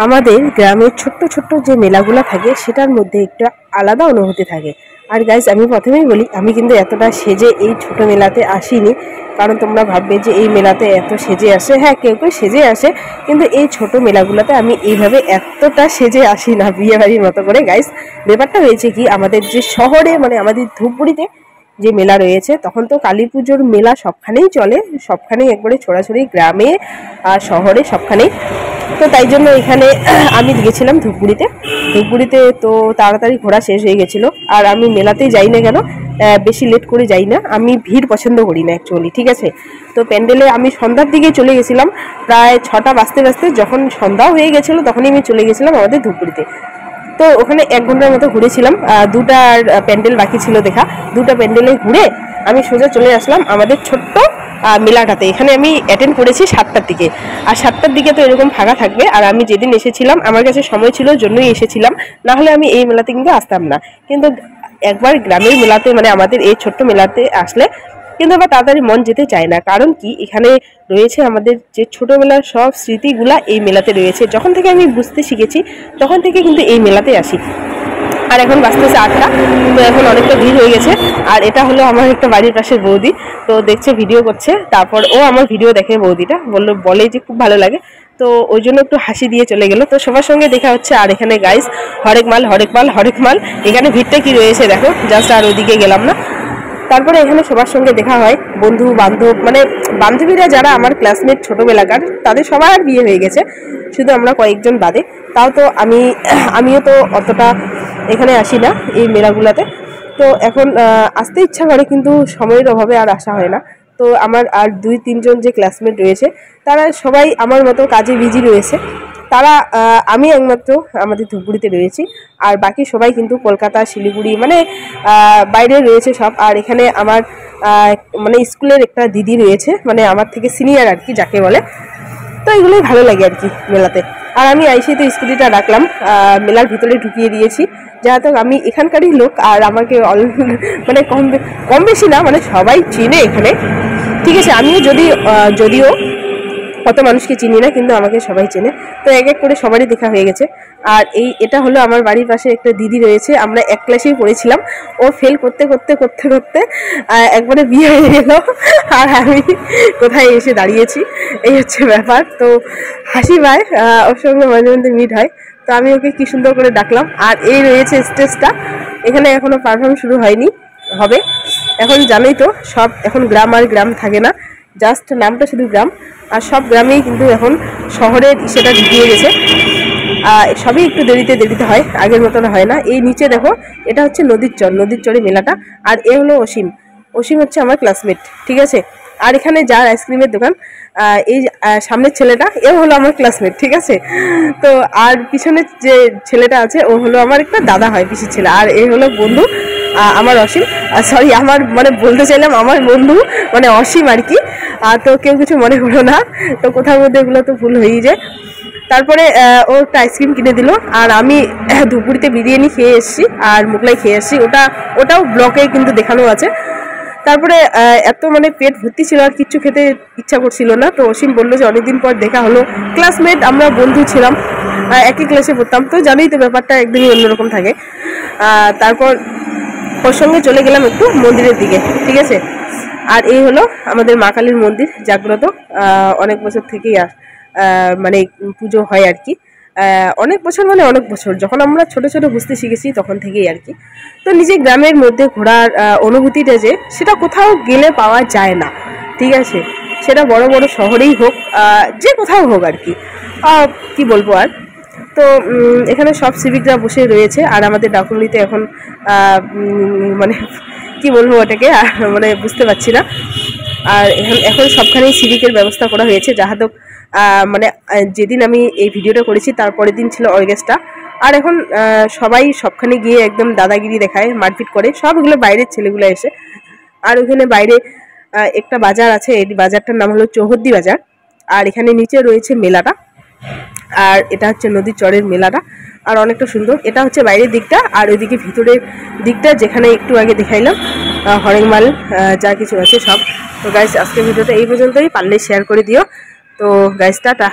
আমাদের গ্রামের ছোট্ট ছোট্ট যে মেলাগুলো থাকে সেটার মধ্যে একটা আলাদা অনুভূতি থাকে। আর গাইজ আমি প্রথমেই বলি, আমি কিন্তু এতটা সেজে এই ছোট মেলাতে আসিনি, কারণ তোমরা ভাববে যে এই মেলাতে এত সেজে আসে। হ্যাঁ, কেউ কেউ সেজে আসে, কিন্তু এই ছোট মেলাগুলোতে আমি এইভাবে এতটা সেজে আসি না, বিয়ে বাড়ির মতো করে। গাইজ ব্যাপারটা হয়েছে কি, আমাদের যে শহরে মানে আমাদের ধূপগুড়িতে যে মেলা রয়েছে, তখন তো কালী পুজোর মেলা সবখানেই চলে, সবখানেই একবারে ছড়াছড়ি, গ্রামে আর শহরে সবখানেই। তো তাই জন্য এখানে আমি গেছিলাম ধূপগুড়িতে। তো তাড়াতাড়ি ঘোরা শেষ হয়ে গেছিলো। আর আমি মেলাতেই যাই না কেন, বেশি লেট করে যাই না, আমি ভিড় পছন্দ করি না অ্যাকচুয়ালি, ঠিক আছে। তো প্যান্ডেলে আমি সন্ধ্যার দিকে চলে গেছিলাম, প্রায় 6টা বাজতে বাজতে যখন সন্ধ্যাও হয়ে গেছিলো তখনই আমি চলে গেছিলাম আমাদের ধূপগুড়িতে। তো ওখানে 1 ঘন্টার মতো ঘুরেছিলাম, দুটা প্যান্ডেল বাকি ছিল দেখা, দুটা প্যান্ডেলে ঘুরে আমি সোজা চলে আসলাম আমাদের ছোট্ট মেলাটাতে। এখানে আমি অ্যাটেন্ড করেছি 7টার দিকে, আর 7টার দিকে তো এরকম ফাঁকা থাকবে। আর আমি যেদিন এসেছিলাম আমার কাছে সময় ছিল জন্যই এসেছিলাম, না হলে আমি এই মেলাতে কিন্তু আসতাম না। কিন্তু একবার গ্রামের মেলাতে মানে আমাদের এই ছোট্ট মেলাতে আসলে কিন্তু আবার তাড়াতাড়ি মন যেতে চায় না, কারণ কি এখানে রয়েছে আমাদের যে ছোটোবেলার সব স্মৃতিগুলা এই মেলাতে রয়েছে। যখন থেকে আমি বুঝতে শিখেছি তখন থেকে কিন্তু এই মেলাতে আসি। আর এখন বাজতেছে 8টা, তো এখন অনেকটা ভিড় হয়ে গেছে। আর এটা হলো আমার একটা বাড়ির পাশের বৌদি, তো দেখছে, ভিডিও করছে। তারপর ও আমার ভিডিও দেখে, বৌদিটা বলে যে খুব ভালো লাগে, তো ওই জন্য একটু হাসি দিয়ে চলে গেল। তো সবার সঙ্গে দেখা হচ্ছে। আর এখানে গাইস হরেক মাল, এখানে ভিড়টা কি রয়েছে দেখো, জাস্ট আর ওইদিকে গেলাম না। তারপরে এখানে সবার সঙ্গে দেখা হয়, বন্ধু বান্ধব মানে বান্ধবীরা যারা আমার ক্লাসমেট ছোটোবেলাকার, তাদের সবার বিয়ে হয়ে গেছে, শুধু আমরা কয়েকজন বাদে। তাও তো আমিও তো অতটা এখানে আসি না এই মেলাগুলোতে। তো এখন আসতে ইচ্ছা করে, কিন্তু সময়ের অভাবে আর আসা হয় না। তো আমার আর 2-3 জন যে ক্লাসমেট রয়েছে, তারা সবাই আমার মতো কাজে বিজি রয়েছে। তারা আমি একমাত্র আমাদের ধূপগুড়িতে রয়েছি, আর বাকি সবাই কিন্তু কলকাতা, শিলিগুড়ি মানে বাইরে রয়েছে সব। আর এখানে আমার মানে স্কুলের একটা দিদি রয়েছে, মানে আমার থেকে সিনিয়র আর কি যাকে বলে। তো এগুলোই ভালো লাগে আর কি মেলাতে। আর আমি আইসি তো স্কুটিটা রাখলাম, মেলার ভিতরে ঢুকিয়ে দিয়েছি, যাহাতে আমি এখানকারই লোক। আর আমাকে মানে কম বেশি না, মানে সবাই চিনে এখানে, ঠিক আছে। আমিও যদিও কত মানুষকে চিনি না, কিন্তু আমাকে সবাই চেনে। তো এক এক করে সবারই দেখা হয়ে গেছে। আর এটা হলো আমার বাড়ির পাশে একটা দিদি রয়েছে, আমরা এক ক্লাসেই পড়েছিলাম। ও ফেল করতে একবারে বিয়ে হয়ে গেল, আর আমি কোথায় এসে দাঁড়িয়েছি, এই হচ্ছে ব্যাপার। তো হাসি পায়, ওর সঙ্গে মাঝে মধ্যে মিট হয়। তো আমি ওকে কি সুন্দর করে ডাকলাম। আর এই রয়েছে স্টেজটা, এখানে এখনো পারফর্ম শুরু হয়নি, হবে এখন। জানোই তো সব এখন গ্রাম আর গ্রাম থাকে না, জাস্ট নামটা শুধু গ্রাম। আর সব গ্রামেই কিন্তু এখন শহরের সেটা ঢুকিয়ে গেছে, সবই একটু দেরিতে হয়, আগের মতন হয় না। এই নিচে দেখো, এটা হচ্ছে নদীর চরে মেলাটা। আর এ হলো অসীম হচ্ছে আমার ক্লাসমেট, ঠিক আছে। আর এখানে যার আইসক্রিমের দোকান, এই সামনের ছেলেটা, এও হলো আমার ক্লাসমেট, ঠিক আছে। তো আর পিছনের যে ছেলেটা আছে, ও হলো আমার একটা দাদা হয়, পিসির ছেলে। আর এই হলো বন্ধু আমার অসীম, সরি আমার মানে বলতে চাইলাম আমার বন্ধু মানে অসীম আর কি। তো কেউ কিছু মনে করো না, তো কোথাও মধ্যে এগুলো তো ভুল হয়েই যায়। তারপরে ও একটা আইসক্রিম কিনে দিল, আর আমি ধূপগুড়িতে বিরিয়ানি খেয়ে এসেছি আর মোগলাই খেয়ে এসেছি, ওটাও ব্লকে কিন্তু দেখানো আছে। তারপরে এত মানে পেট ভর্তি ছিল, আর কিচ্ছু খেতে ইচ্ছা করছিল না। তো অসীম বললো যে অনেকদিন পর দেখা হলো, ক্লাসমেট, আমরা বন্ধু ছিলাম, একই ক্লাসে পড়তাম, তো জানোই তো ব্যাপারটা একদমই অন্যরকম থাকে। তারপর ওর সঙ্গে চলে গেলাম একটু মন্দিরের দিকে, ঠিক আছে। আর এই হলো আমাদের মা কালীর মন্দির, জাগ্রত, অনেক বছর থেকেই মানে পুজো হয় আর কি। অনেক বছর যখন আমরা ছোট বুঝতে শিখেছি তখন থেকেই আর কি। তো নিজে গ্রামের মধ্যে ঘোরার অনুভূতিটা সেটা কোথাও গেলে পাওয়া যায় না, ঠিক আছে। সেটা বড় বড় শহরেই হোক, যে কোথাও হোক আর কি, কি বলবো আর। তো এখানে সব সিভিকরা বসে রয়েছে, আর আমাদের ডাকুনিতে এখন মানে কি বলবো ওটাকে, মানে বুঝতে পারছি না। আর এখন সবখানেই সিভিকের ব্যবস্থা করা হয়েছে, যাহাতে মানে যেদিন আমি এই ভিডিওটা করেছি তারপরের দিন ছিল অর্কেস্ট্রা। আর এখন সবাই সবখানে গিয়ে একদম দাদাগিরি দেখায়, মারপিট করে, সবগুলো বাইরের ছেলেগুলো এসে। আর ওখানে বাইরে একটা বাজার আছে, এই বাজারটার নাম হলো চৌহদ্দি বাজার। আর এখানে নিচে রয়েছে মেলাটা, আর এটা হচ্ছে নদীর চরের মেলাটা। আর অনেকটা সুন্দর, এটা হচ্ছে বাইরের দিকটা। আর ওইদিকে ভিতরের দিকটা যেখানে একটু আগে দেখাইলাম, হরেক মাল যা কিছু আছে সব। তো গাইস আজকের ভিডিওটা এই পর্যন্তই, পারলে শেয়ার করে দিও। তো গাইস টাটা।